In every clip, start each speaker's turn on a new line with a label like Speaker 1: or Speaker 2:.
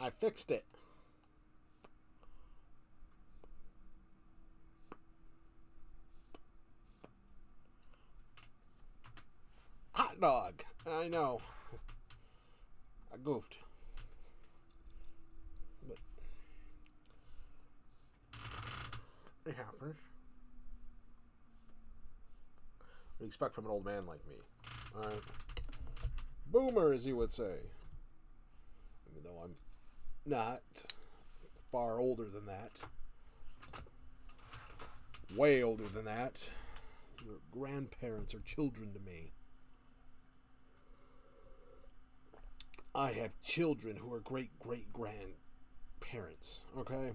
Speaker 1: I fixed it. Hot dog. I know. I goofed. But it happens. What do you expect from an old man like me? Alright. Boomer, as you would say. Even though I'm not far older than that. Way older than that. Your grandparents are children to me. I have children who are great great grandparents. Okay?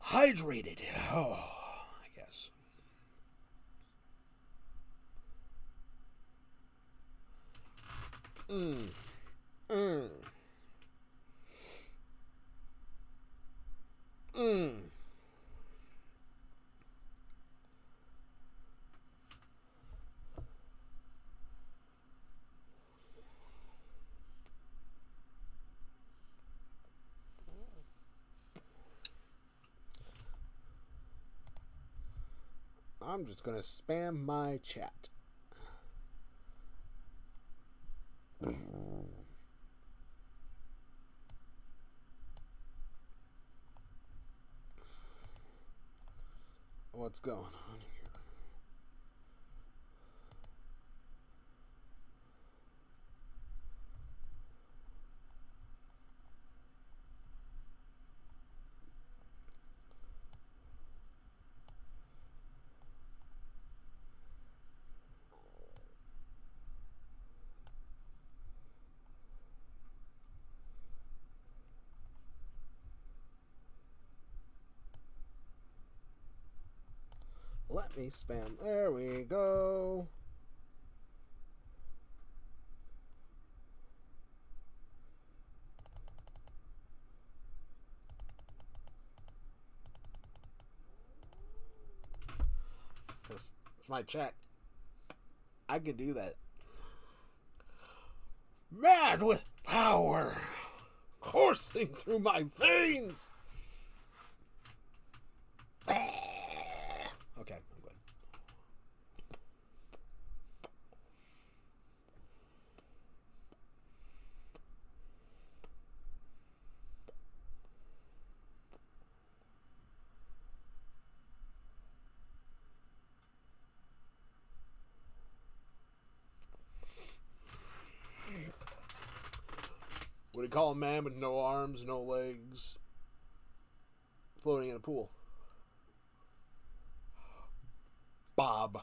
Speaker 1: Hydrated. Oh, I guess. Mmm. Mmm. Mmm. I'm just gonna spam my chat. What's going on here? Let me spam. There we go. It's my chat. I could do that. Mad with power coursing through my veins. Okay, I'm good. What do you call a man with no arms, no legs, floating in a pool? Bob.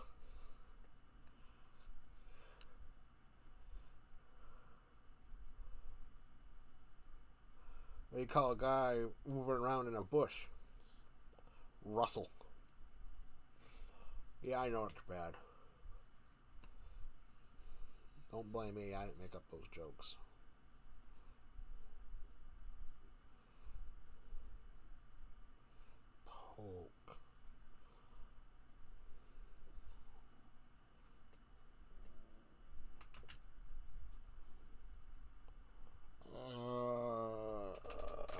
Speaker 1: What do you call a guy moving around in a bush? Russell. Yeah, I know it's bad. Don't blame me, I didn't make up those jokes. Poke.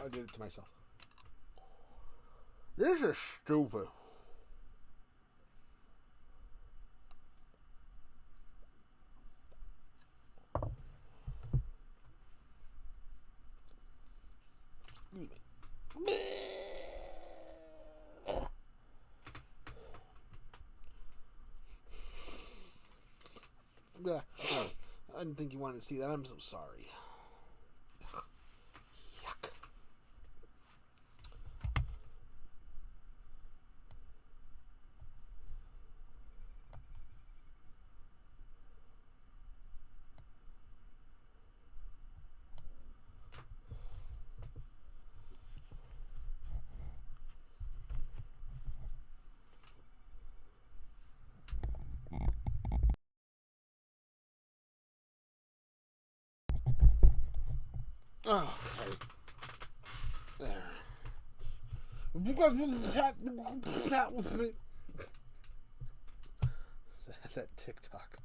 Speaker 1: I did it to myself. This is stupid. I didn't think you wanted to see that. I'm so sorry. Yuck. Oh, okay. There. That TikTok.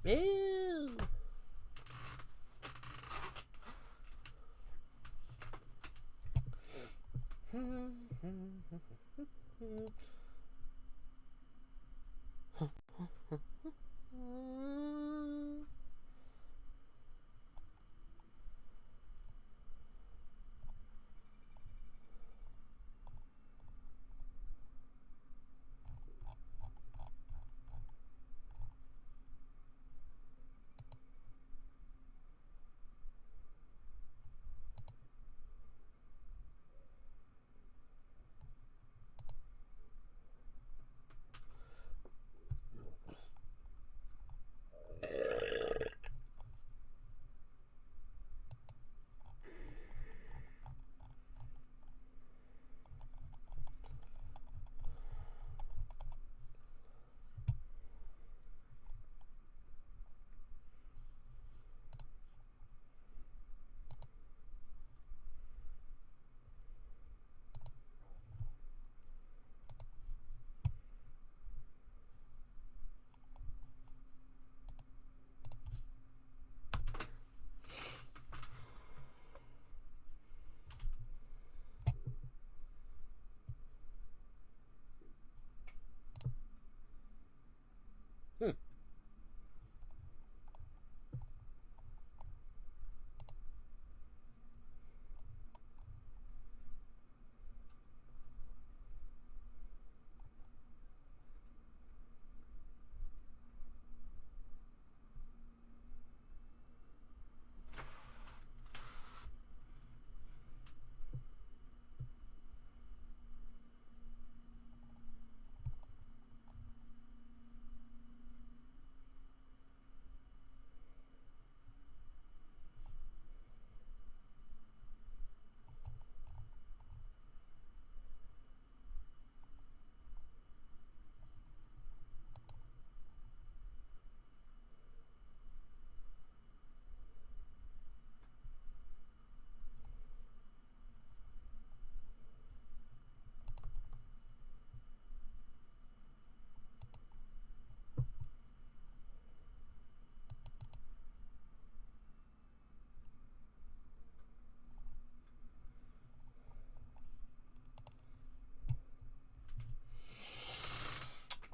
Speaker 1: Ew.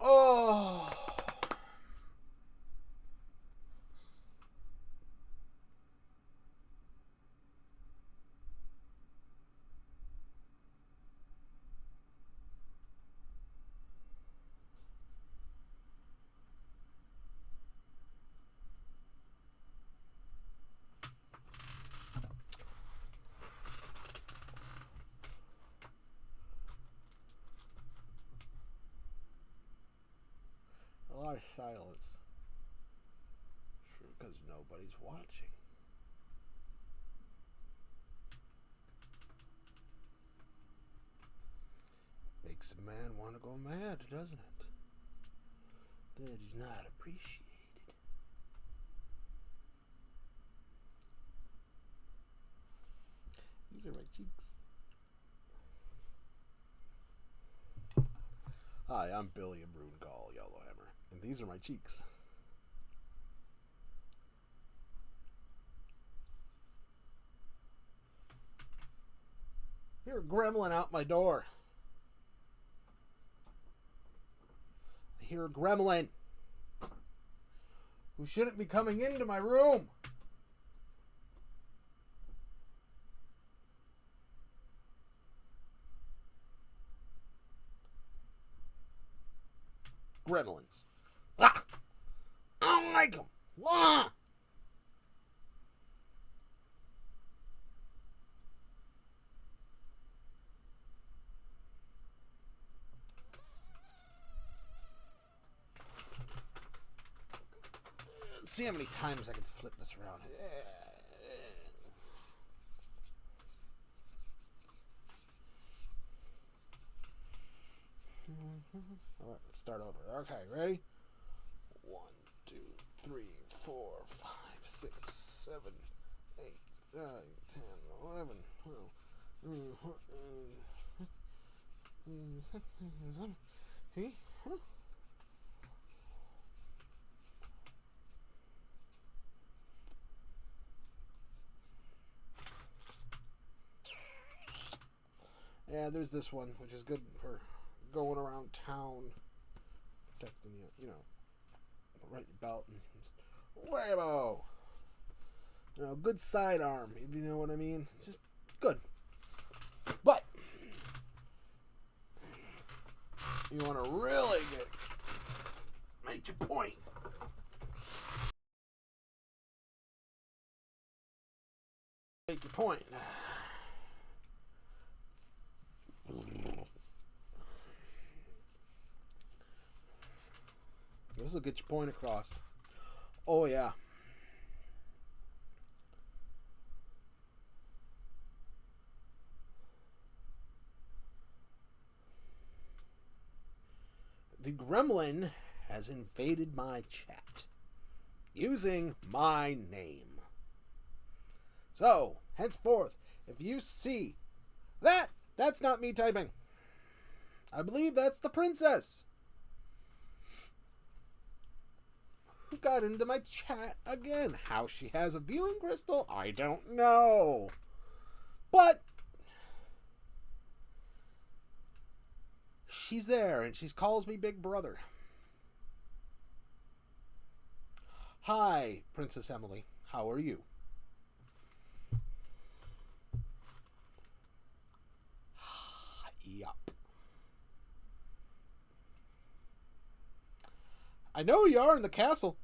Speaker 1: Oh. A lot of silence. Sure, because nobody's watching. Makes a man want to go mad, doesn't it? That is not appreciated. These are my cheeks. Hi, I'm Billy of Brunegall Yellowhammer, and these are my cheeks. Hear a gremlin out my door. I hear a gremlin who shouldn't be coming into my room. Gremlins. Ah! I don't like them. Ah! Let's see how many times I can flip this around. start over. Okay, ready? 1, 2, 3, 4, 5, 6, 7, 8, 9, 10, 11, 12. Yeah, there's this one, which is good for going around town, protecting you, right your belt and just whammo. Good sidearm, if you know what I mean. Just good. But you want to really make your point. Make your point. This will get your point across. Oh, yeah. The gremlin has invaded my chat using my name. So, henceforth, if you see that's not me typing. I believe that's the princess who got into my chat again. How she has a viewing crystal, I don't know. But she's there and she calls me Big Brother. Hi, Princess Emily. How are you? Yup. I know you are in the castle.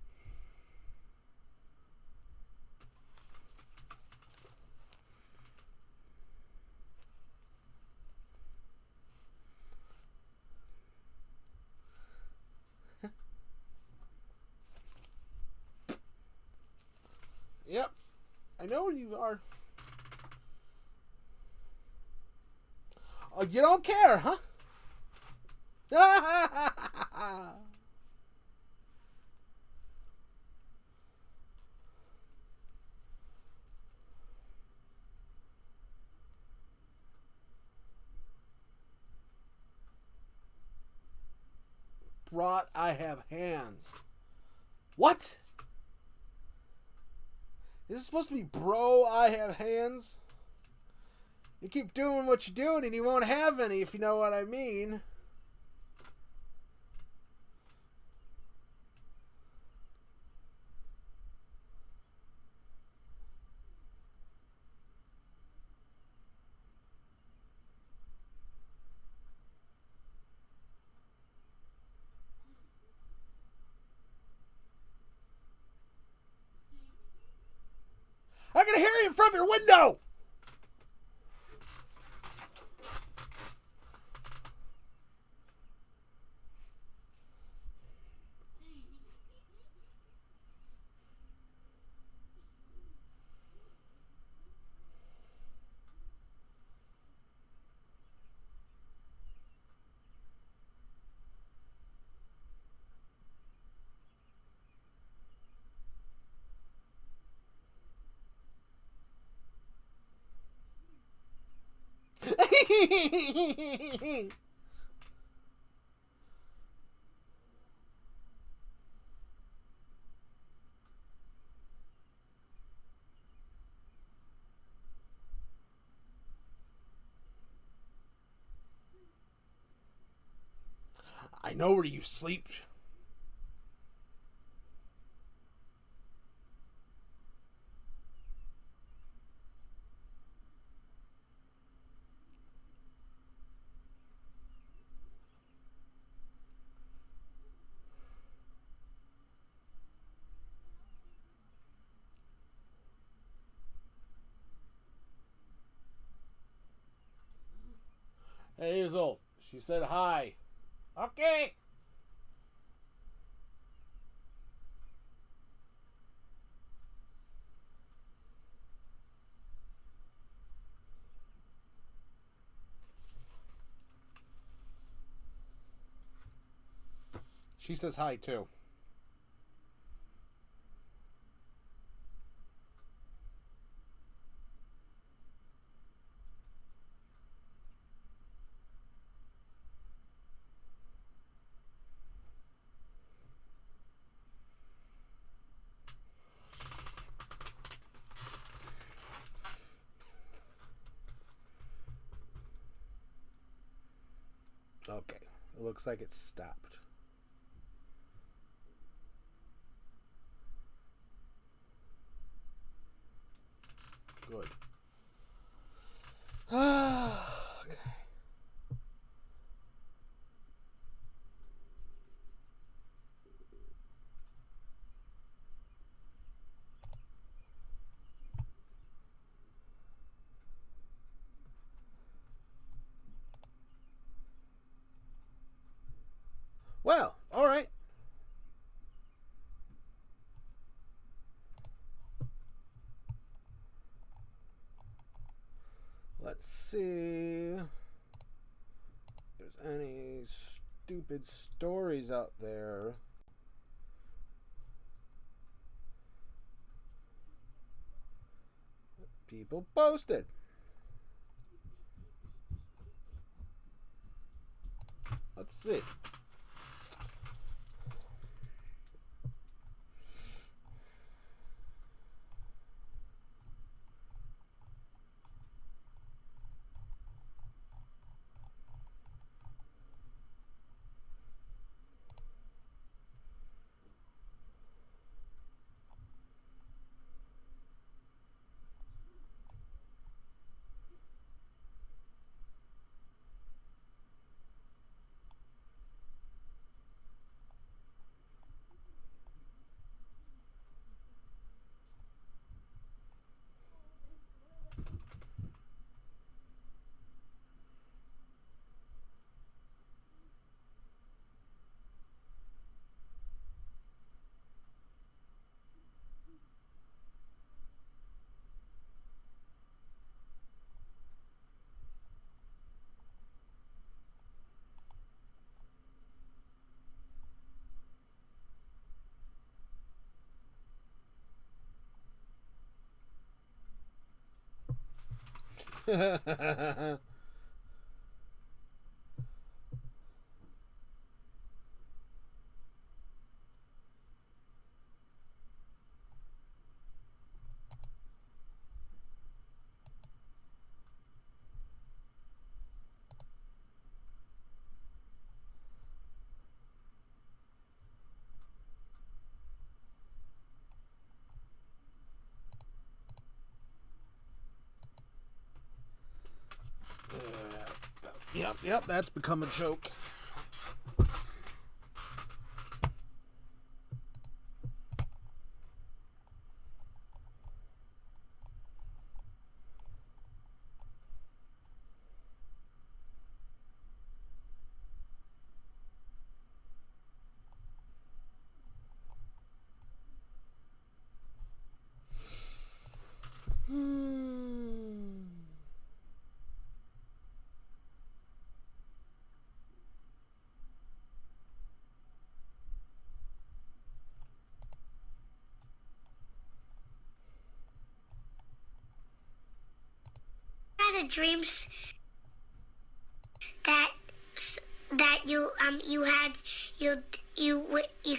Speaker 1: Yep. I know where you are. Oh, you don't care, huh? Brought I have hands. What? Is this supposed to be bro I have hands? You keep doing what you're doing and you won't have any, if you know what I mean. I can hear you from your window! I know where you sleep. Hey, Hazel. She said hi. Okay. She says hi too. Okay. It looks like it's stopped. Good. Okay. Well, all right. Let's see if there's any stupid stories out there. People posted. Let's see. Yep, that's become a joke.
Speaker 2: Had a dreams that you had you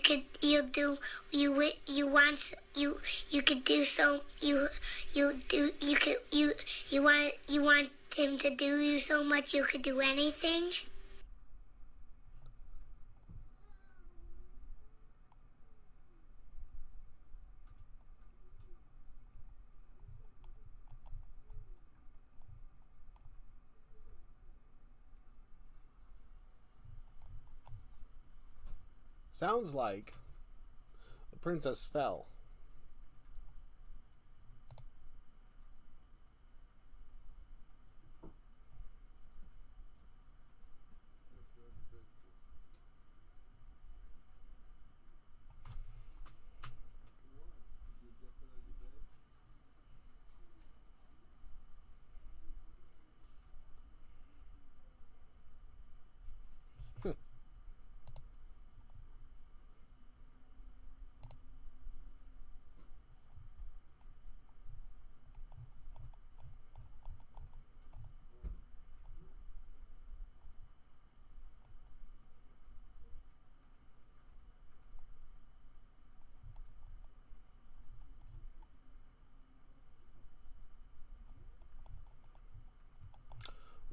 Speaker 2: could you do you want you could do so you do you could you want him to do you so much you could do anything.
Speaker 1: Sounds like the princess fell.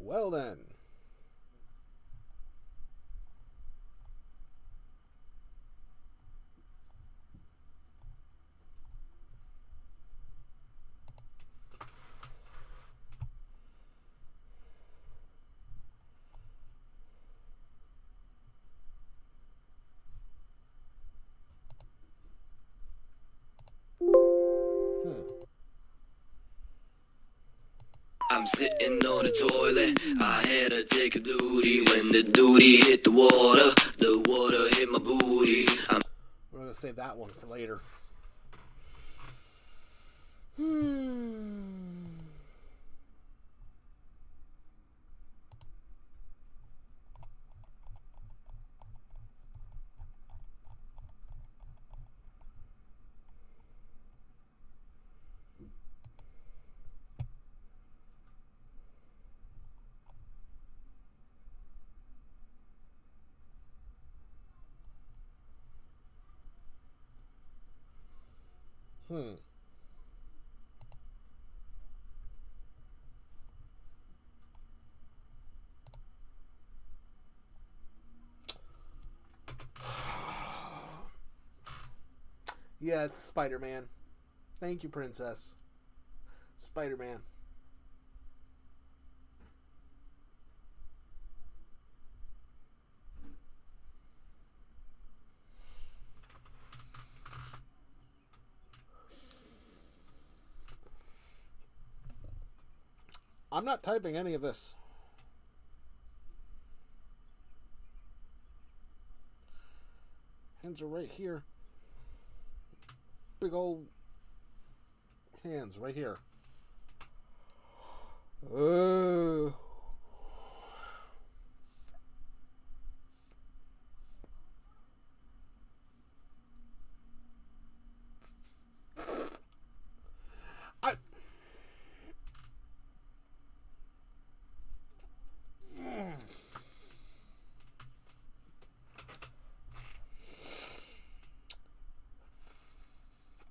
Speaker 1: Well then.
Speaker 3: I'm sitting on the toilet, I had to take a duty. When the duty hit the water hit my booty.
Speaker 1: We're going to save that one for later. Yes, Spider-Man. Thank you, Princess. Spider-Man. I'm not typing any of this. Hands are right here. Big old hands right here. Oh.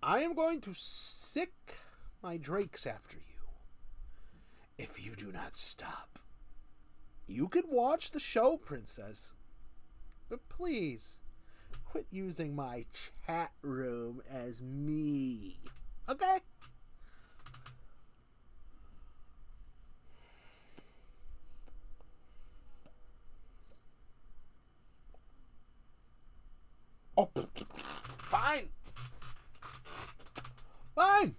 Speaker 1: I am going to sick my drakes after you if you do not stop. You can watch the show, Princess, but please quit using my chat room as me. Okay? Oh, fine. Fine.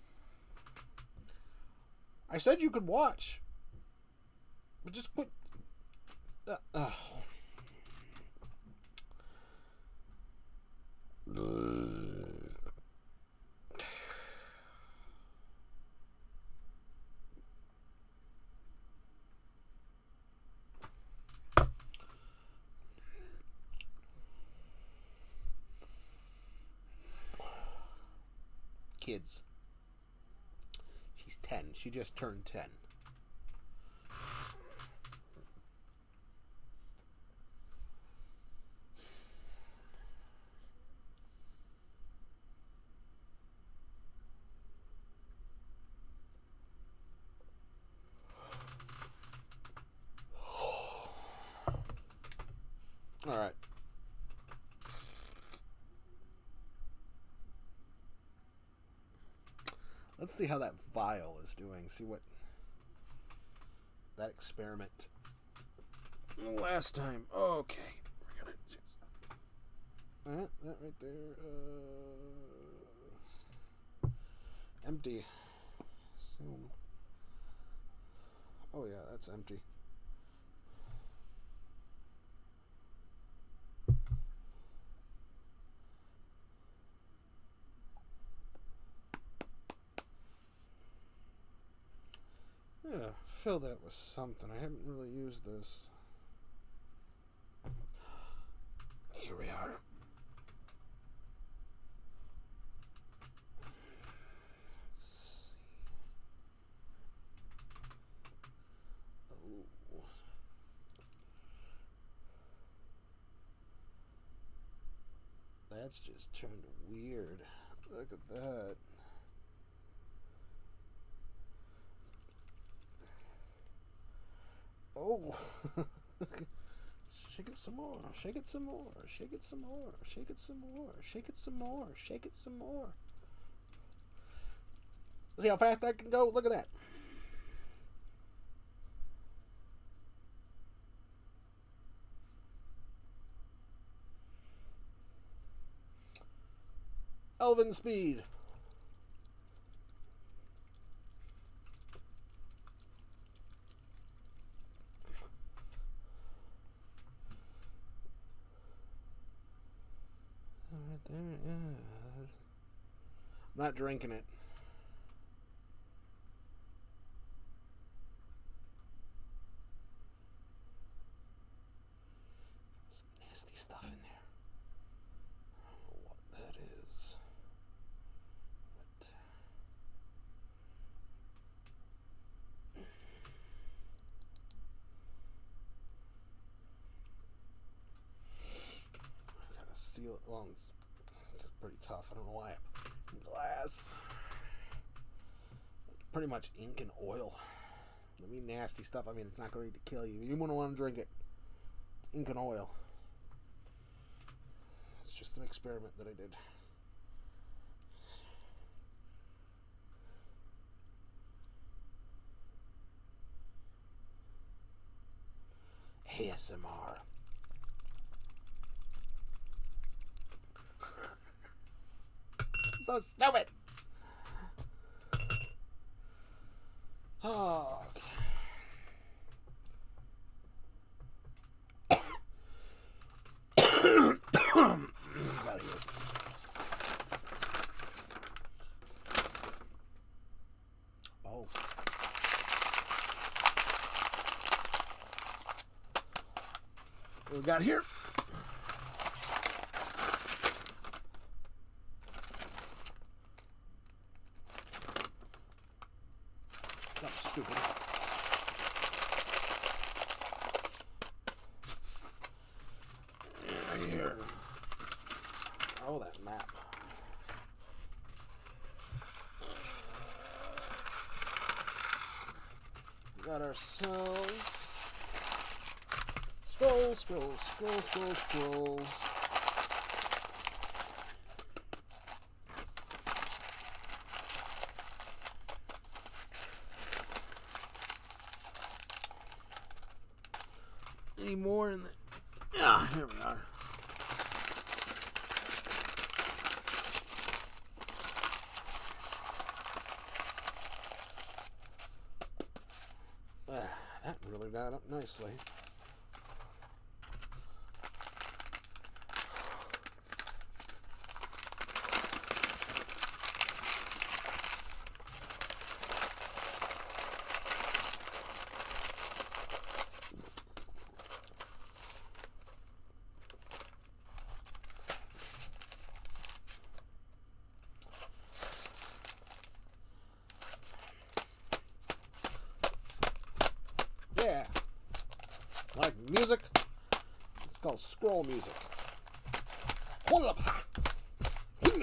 Speaker 1: I said you could watch. But just quit. Kids. She's 10. She just turned 10. All right. Let's see how that vial is doing. See what that experiment last time. Okay, we're gonna just that right there. Empty. Assume. Oh yeah, that's empty. Yeah, fill that with something. I haven't really used this. Here we are. Let's see. Oh. That's just turned weird. Look at that. Oh. Shake it some more. Shake it some more. Shake it some more. Shake it some more. Shake it some more. Shake it some more. See how fast I can go? Look at that. Elven speed. I'm not drinking it. Some nasty stuff in there. I don't know what that is. But I gotta seal it. Well, it's pretty tough. I don't know why. Glass. It's pretty much ink and oil. I mean, nasty stuff. I mean, it's not going to kill you. You wouldn't want to drink it. Ink and oil. It's just an experiment that I did. ASMR. So stupid. Oh. Out of here. Oh. What we got here? Stupid. Here. Oh, that map. We got ourselves scrolls. Any more in the... Yeah, here we are. That really got up nicely. Yeah. Like music? It's called scroll music. Hold up. Get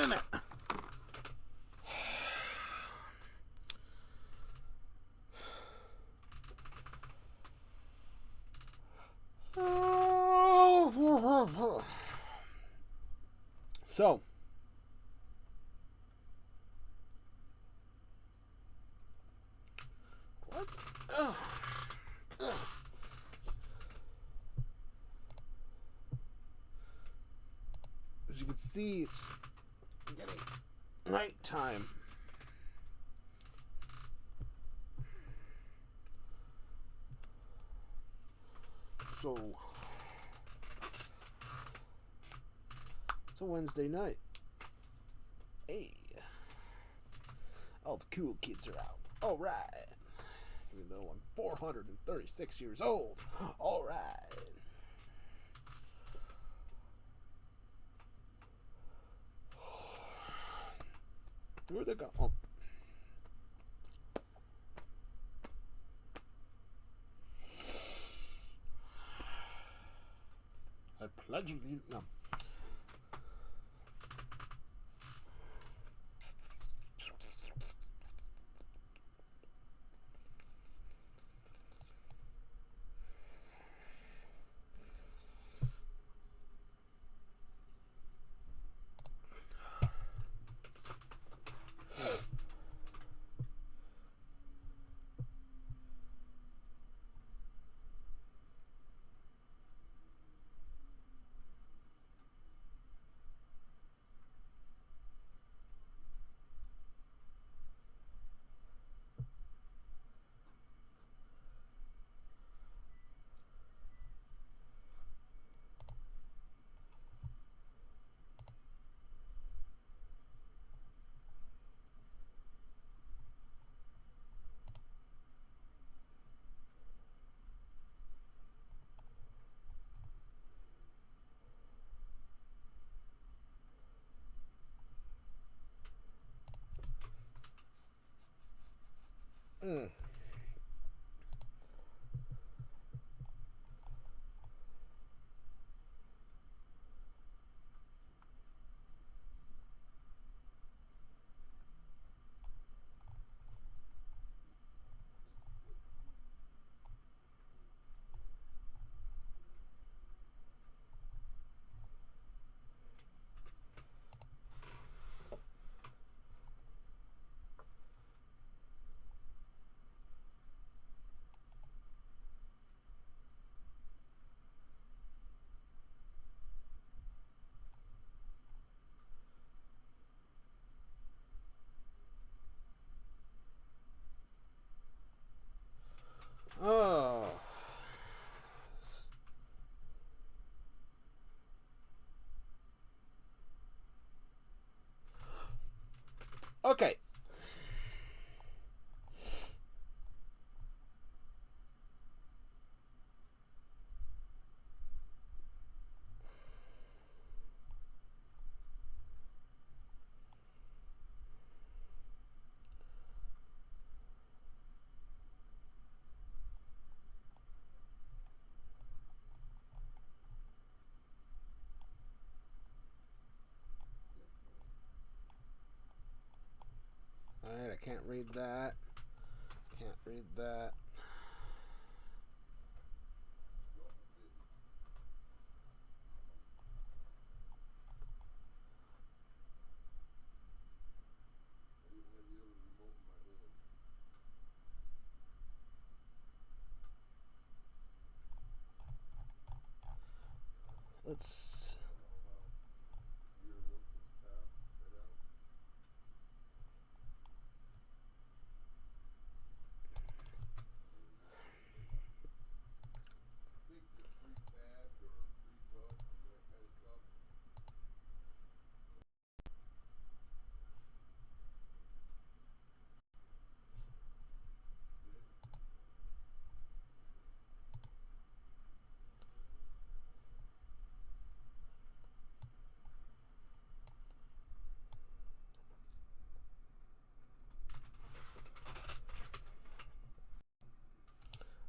Speaker 1: in there. So, let's. As you can see, it's getting night time. So, it's a Wednesday night. Hey. All the cool kids are out. All right. Even though I'm 436 years old. All right. Where'd they go? Oh. I pledge allegiance. No. read that. Can't read that. Let's.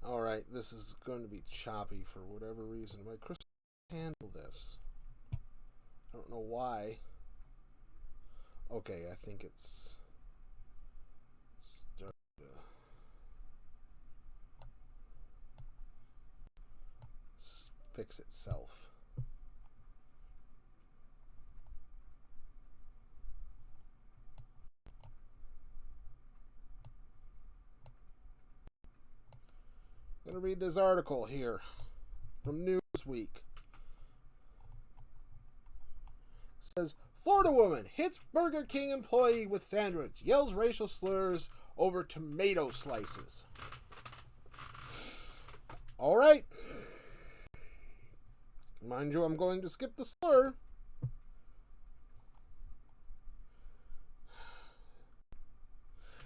Speaker 1: Alright, this is going to be choppy for whatever reason. My Chris handle this. I don't know why. Okay, I think it's starting to fix itself. I'm going to read this article here from Newsweek. It says, Florida woman hits Burger King employee with sandwich, yells racial slurs over tomato slices. All right. Mind you, I'm going to skip the slur.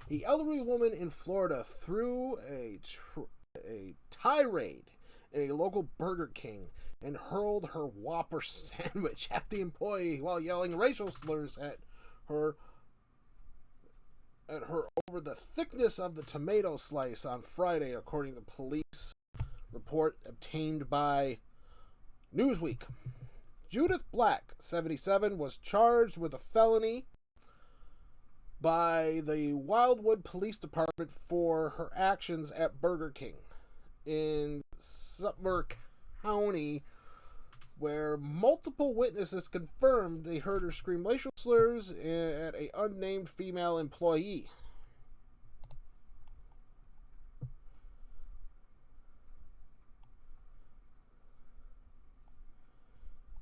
Speaker 1: The elderly woman in Florida threw a tirade in a local Burger King and hurled her Whopper sandwich at the employee while yelling racial slurs at her over the thickness of the tomato slice on Friday, according to police report obtained by Newsweek. Judith Black, 77, was charged with a felony by the Wildwood Police Department for her actions at Burger King in Sumter County, where multiple witnesses confirmed they heard her scream racial slurs at an unnamed female employee.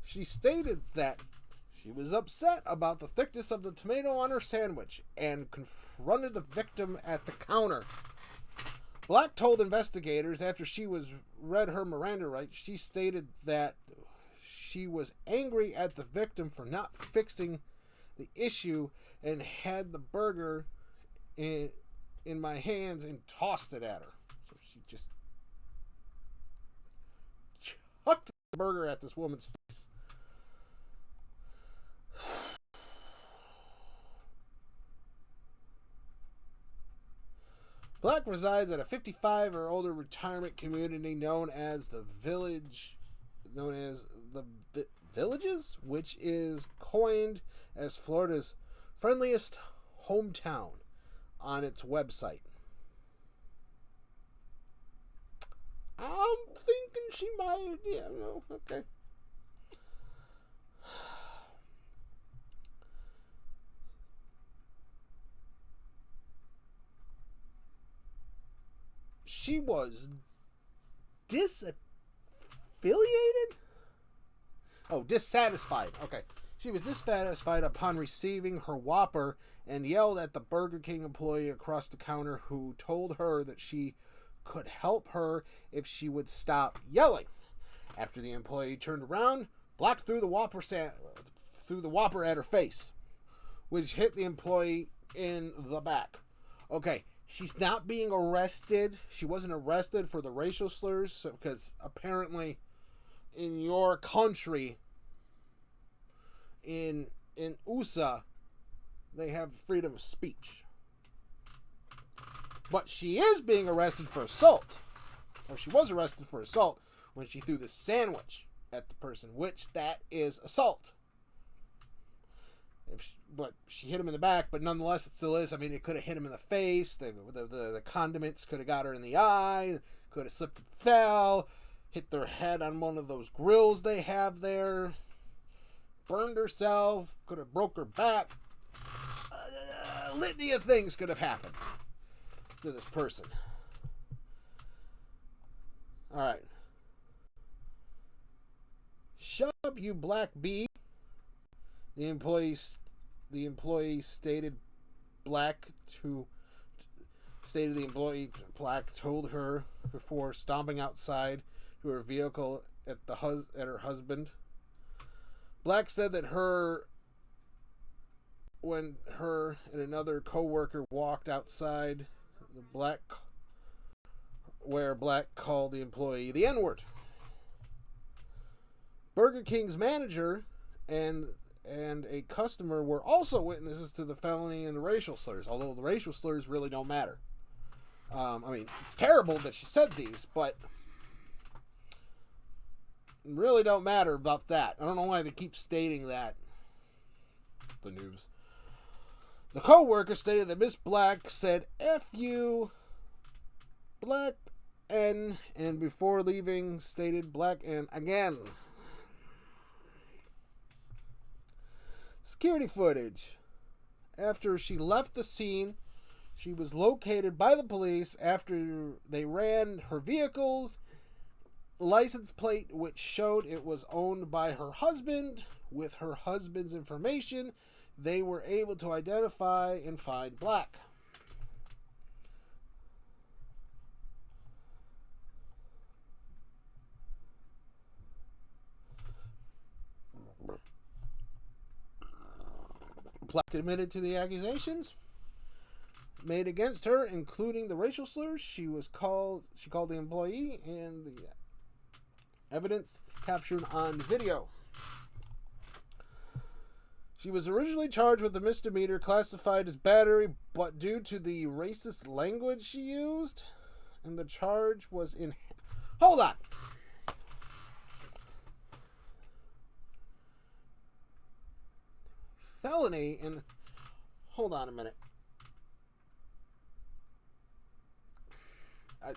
Speaker 1: She stated that she was upset about the thickness of the tomato on her sandwich and confronted the victim at the counter. Black told investigators after she was read her Miranda rights, she stated that she was angry at the victim for not fixing the issue and had the burger in my hands and tossed it at her. So she just chucked the burger at this woman's face. Black resides at a 55 or older retirement community known as the Villages, which is coined as Florida's friendliest hometown on its website. I'm thinking she might, okay. She was disaffiliated? Oh, dissatisfied. Okay. She was dissatisfied upon receiving her Whopper and yelled at the Burger King employee across the counter who told her that she could help her if she would stop yelling. After the employee turned around, Black threw the Whopper at her face, which hit the employee in the back. Okay. She's not being arrested. She wasn't arrested for the racial slurs because apparently in your country, in USA, they have freedom of speech. But she is being arrested for assault. Or she was arrested for assault when she threw the sandwich at the person, which that is assault. But she hit him in the back, but nonetheless, it still is. I mean, it could have hit him in the face. The condiments could have got her in the eye. Could have slipped and fell. Hit their head on one of those grills they have there. Burned herself. Could have broke her back. A litany of things could have happened to this person. All right. Shut up, you black bee. The employee stated the employee Black told her before stomping outside to her vehicle at her husband. Black said that when her and another co-worker walked outside, Black called the employee the N-word. Burger King's manager and a customer were also witnesses to the felony and the racial slurs, although the racial slurs really don't matter. I mean, it's terrible that she said these, but really don't matter about that. I don't know why they keep stating that. The news. The co-worker stated that Miss Black said F you, Black N, and before leaving stated Black N again. Security footage. After she left the scene, she was located by the police after they ran her vehicle's license plate, which showed it was owned by her husband. With her husband's information, they were able to identify and find Black. Black admitted to the accusations made against her, including the racial slurs. She called the employee and the evidence captured on video. She was originally charged with a misdemeanor classified as battery, but due to the racist language she used, and the charge was in... Hold on! Felony and... Hold on a minute. I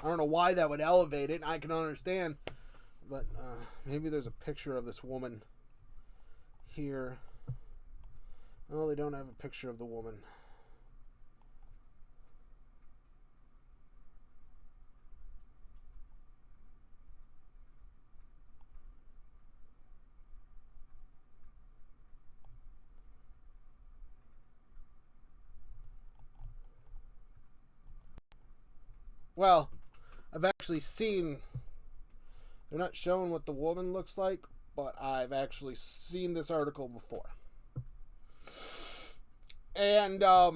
Speaker 1: don't know why that would elevate it. I can understand. But maybe there's a picture of this woman here. Oh, they don't have a picture of the woman. Well, I've actually seen... They're not showing what the woman looks like, but I've actually seen this article before. And, her,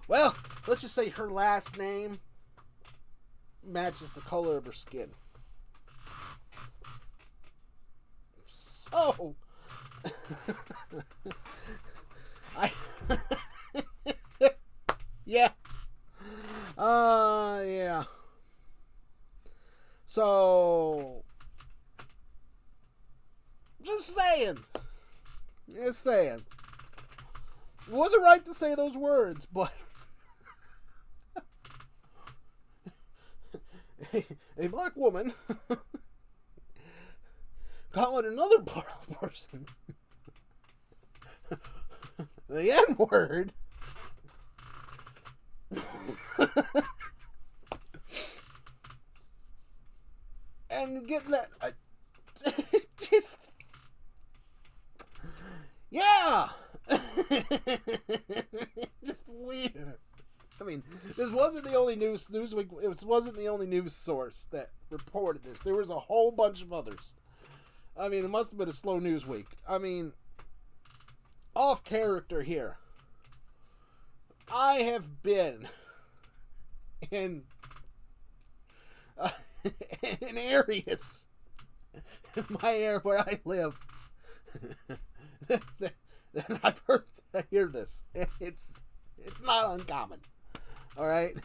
Speaker 1: well, let's just say her last name matches the color of her skin. So, yeah. Yeah. So, just saying. Just saying. It wasn't right to say those words, but a black woman calling another person the N-word and getting that just yeah. Just weird. I mean, this wasn't the only Newsweek. It wasn't the only news source that reported this. There was a whole bunch of others. I mean, it must have been a slow news week. I mean, off character here. I have been in areas in my area where I live that I hear this. It's not uncommon. All right,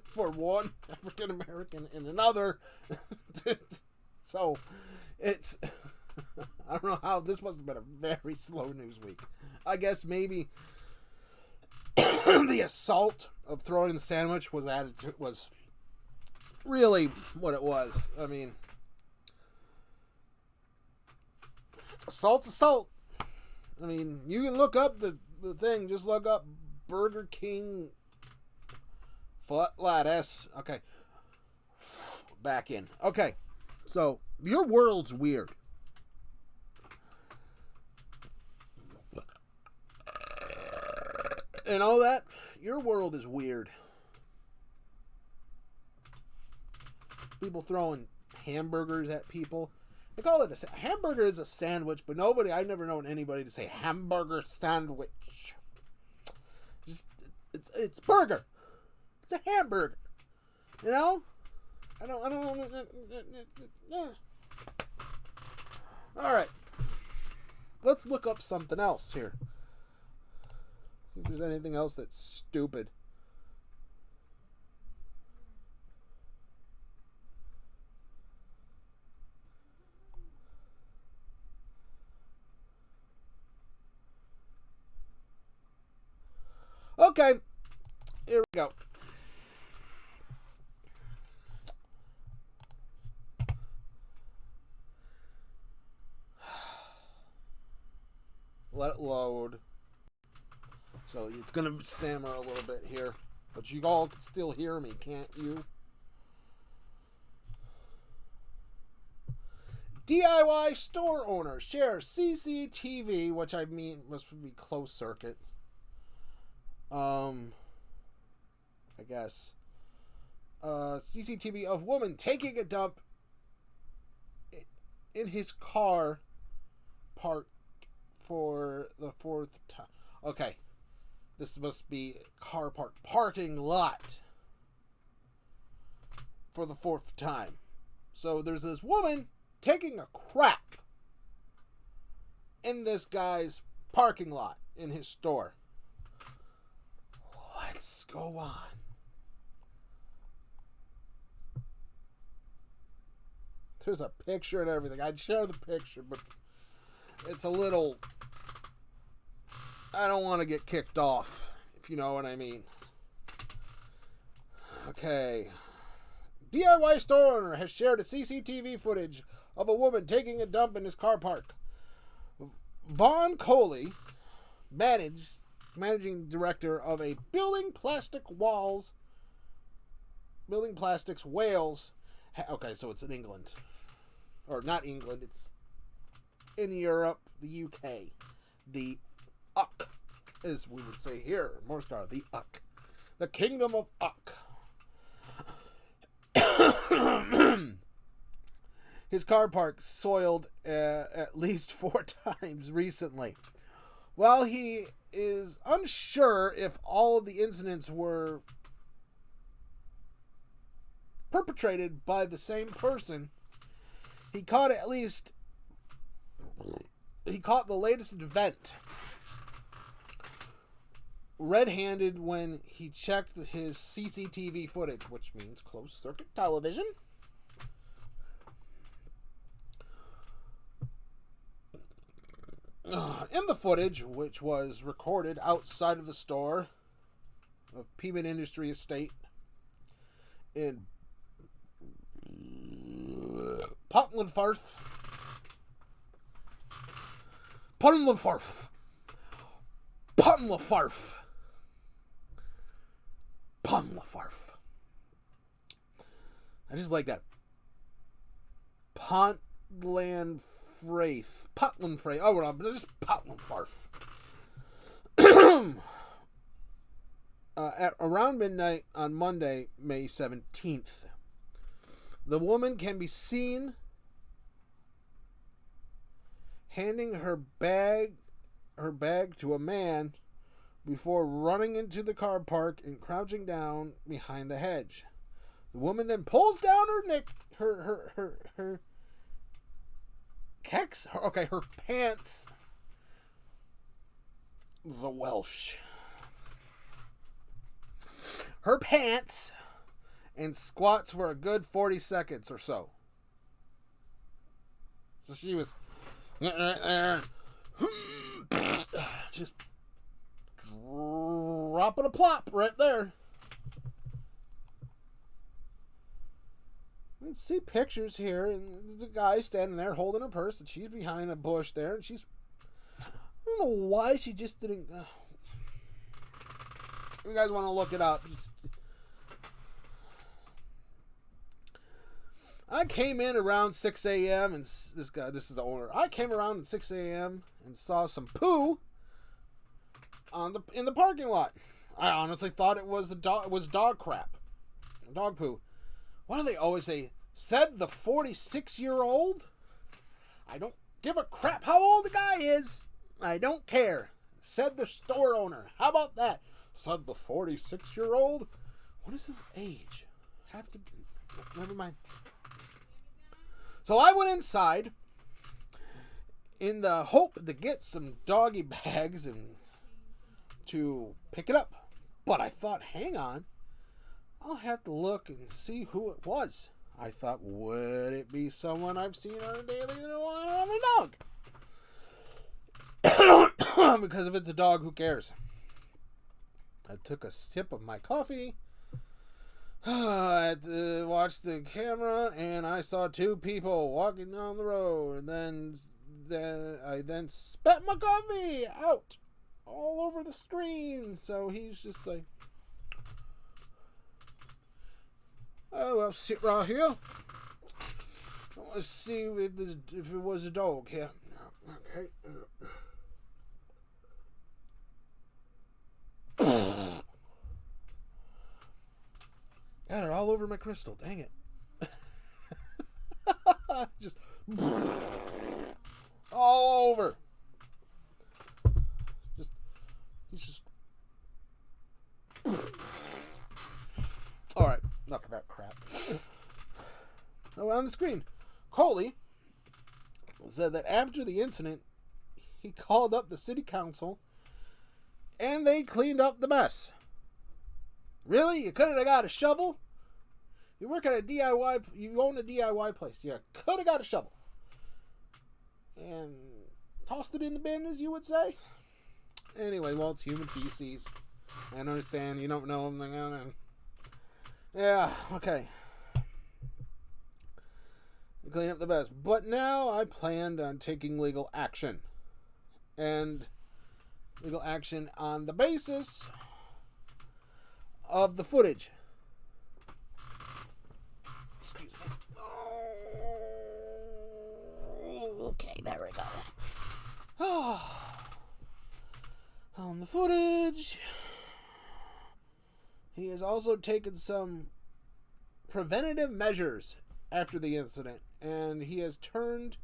Speaker 1: for one African American and another. So it's I don't know how this must have been a very slow news week. I guess maybe the assault of throwing the sandwich was really what it was. I mean, assault's assault. I mean, you can look up the thing. Just look up Burger King foot lettuce. Okay. Back in. Okay. So, your world's weird. And all that, your world is weird. People throwing hamburgers at people. They call it a hamburger is a sandwich, but I've never known anybody to say hamburger sandwich. Just it's burger. It's a hamburger. You know? I don't yeah. All right. Let's look up something else here. See if there's anything else that's stupid. Okay, here we go. Let it load. So it's going to stammer a little bit here. But you all can still hear me, can't you? DIY store owner shares CCTV, which I mean must be closed circuit. I guess. CCTV of woman taking a dump in his car parked for the fourth time. Okay. This must be car park parking lot for the fourth time. So there's this woman taking a crap in this guy's parking lot in his store. Let's go on. There's a picture and everything. I'd share the picture, but it's a little... I don't want to get kicked off, if you know what I mean. Okay. DIY store owner has shared a CCTV footage of a woman taking a dump in his car park. Vaughn Coley, managing director of a Building Plastics Wales. Okay, so it's in England. Or not England, it's in Europe, the UK. The Uck, as we would say here in Morse code, the Uck. The Kingdom of Uck. His car park soiled at least 4 times recently. While he is unsure if all of the incidents were perpetrated by the same person, he caught the latest event red-handed when he checked his CCTV footage, which means closed-circuit television. In the footage, which was recorded outside of the store of Peabody Industry Estate in Putland Firth. I just like that. Putland Firth. Oh, no, just Putland Firth. At around midnight on Monday, May 17th. The woman can be seen handing her bag to a man before running into the car park and crouching down behind the hedge. The woman then pulls down her pants. The Welsh. her pants and squats for a good 40 seconds or so. So she was right there, just dropping a plop right there. You see pictures here, and there's a guy standing there holding a purse, and she's behind a bush there, and she's, I don't know why she just didn't. If you guys want to look it up, I came in around 6 a.m. and this is the owner. I came around at 6 a.m. and saw some poo in the parking lot. I honestly thought it was dog crap, dog poo. What do they always say? Said the 46-year-old? I don't give a crap how old the guy is. I don't care. Said the store owner. How about that? Said the 46-year-old? What is his age? Never mind. So I went inside in the hope to get some doggy bags and to pick it up. But I thought, hang on. I'll have to look and see who it was. I thought, would it be someone I've seen on a daily on a dog? Because if it's a dog, who cares? I took a sip of my coffee. I watched the camera, and I saw two people walking down the road. And then I spat my coffee out all over the screen. So he's just like, oh, I'll sit right here. Let's see if it was a dog here. Okay. Got it all over my crystal. Dang it. Just all over. He's just. All right. Enough of that crap. Oh, on the screen, Coley said that after the incident, he called up the city council and they cleaned up the mess. Really? You couldn't have got a shovel? You work at a DIY, you own a DIY place. You could have got a shovel. And tossed it in the bin, as you would say. Anyway, well, it's human feces. I understand. You don't know them. Yeah, okay. Clean up the mess. But now I planned on taking legal action. And legal action on the basis of the footage. Excuse me. Okay, there we go. On the footage, he has also taken some preventative measures after the incident, and he has turned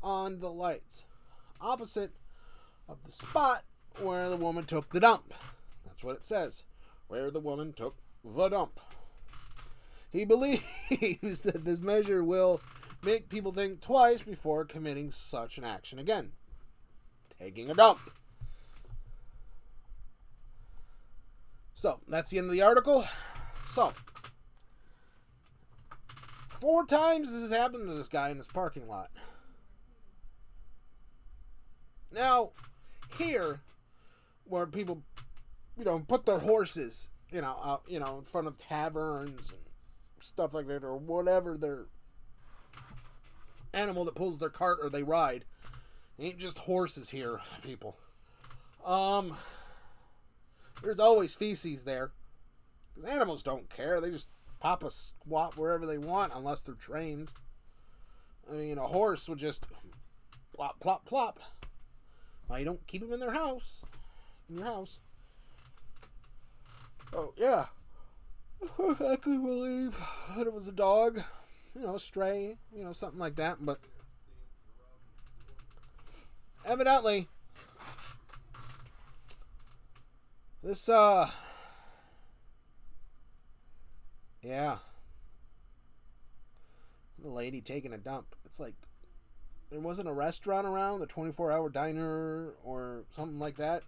Speaker 1: on the lights opposite of the spot where the woman took the dump. That's what it says. Where the woman took the dump. He believes that this measure will make people think twice before committing such an action again. Taking a dump. So, that's the end of the article. So, 4 times this has happened to this guy in this parking lot. Now, here, where people, put their horses, out, in front of taverns and stuff like that, or whatever their animal that pulls their cart or they ride. It ain't just horses here, people. There's always feces there. Because animals don't care. They just pop a squat wherever they want unless they're trained. I mean, a horse would just plop, plop, plop. Well, you don't keep them in their house. In your house. Oh, yeah. I couldn't believe that it was a dog. A stray. Something like that. But evidently, this, yeah. The lady taking a dump. It's like, there wasn't a restaurant around, the 24-hour diner or something like that.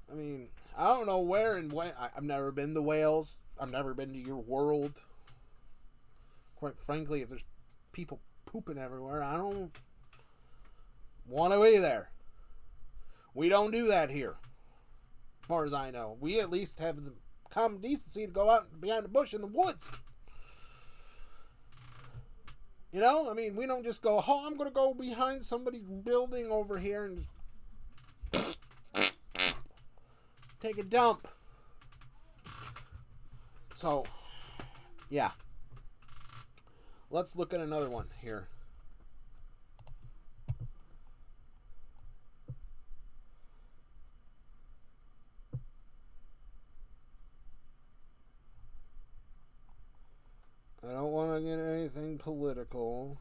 Speaker 1: I mean, I don't know where and when. I've never been to Wales. I've never been to your world. Quite frankly, if there's people pooping everywhere, I don't want to be there. We don't do that here. As far as I know. We at least have the common decency to go out behind the bush in the woods. You know? I mean, we don't just go, oh, I'm going to go behind somebody's building over here and just take a dump. So, yeah. Let's look at another one here. I don't want to get anything political.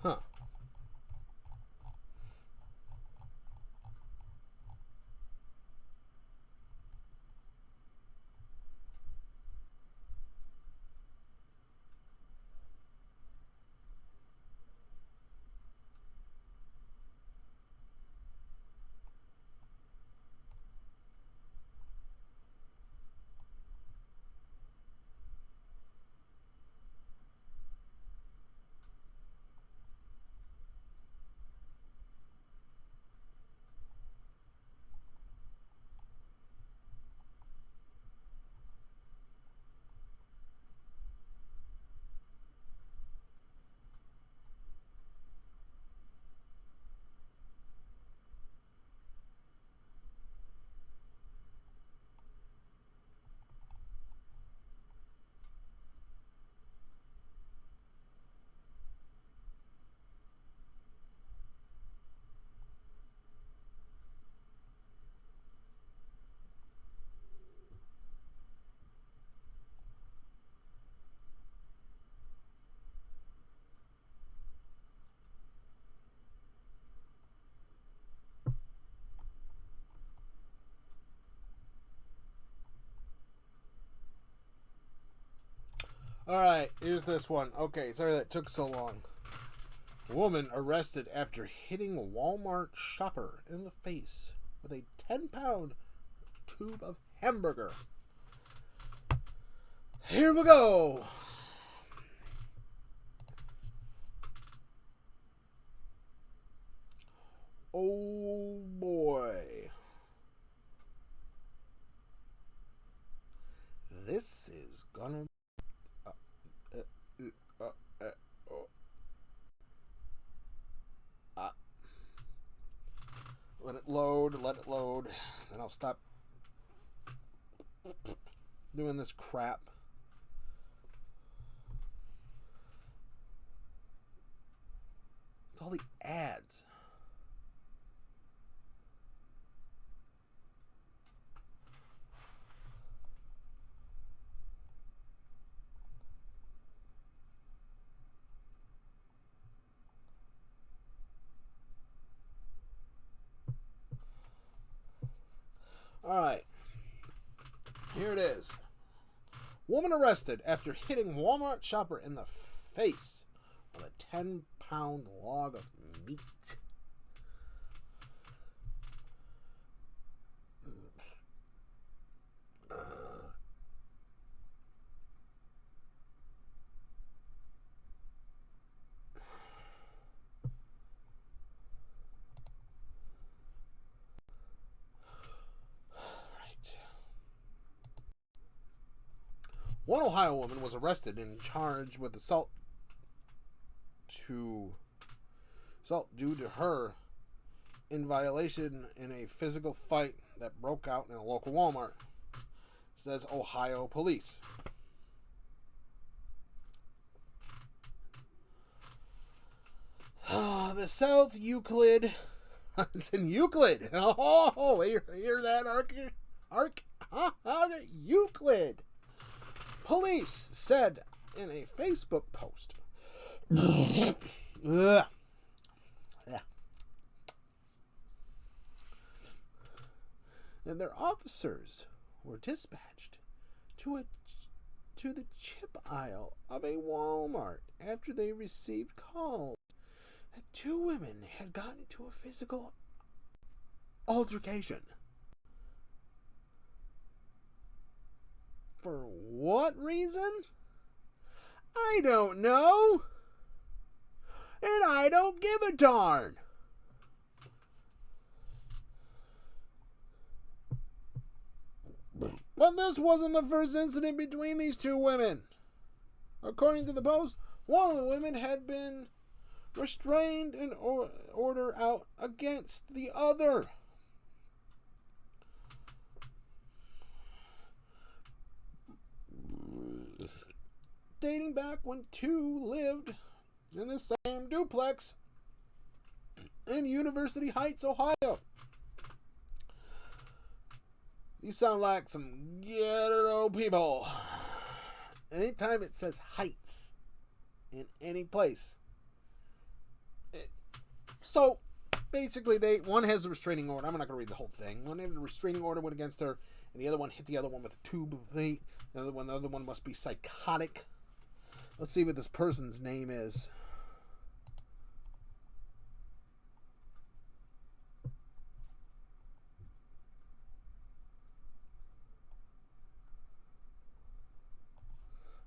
Speaker 1: Huh. Alright, here's this one. Okay, sorry that took so long. Woman arrested after hitting a Walmart shopper in the face with a 10-pound tube of hamburger. Here we go. Oh boy. This is gonna let it load, then I'll stop doing this crap. It's all the ads. Alright. Here it is. Woman arrested after hitting Walmart shopper in the face with a 10-pound log of meat. One Ohio woman was arrested and charged with assault due to her in violation in a physical fight that broke out in a local Walmart, says Ohio police. The South Euclid. It's in Euclid. Oh, hear that, Euclid. Police said in a Facebook post. And their officers were dispatched to the chip aisle of a Walmart after they received calls that two women had gotten into a physical altercation. For what reason? I don't know. And I don't give a darn. But this wasn't the first incident between these two women. According to the Post, one of the women had been restrained and order out against the other. Dating back when two lived in the same duplex in University Heights, Ohio. These sound like some ghetto people. Anytime it says Heights in any place. So, basically, one has a restraining order. I'm not going to read the whole thing. One had a restraining order went against her, and the other one hit the other one with a tube of feet. The other one must be psychotic. Let's see what this person's name is.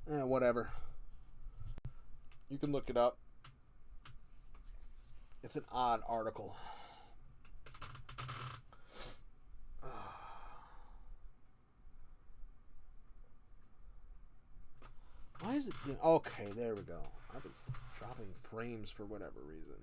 Speaker 1: Whatever. You can look it up. It's an odd article. Why is it... Okay, there we go. I was dropping frames for whatever reason.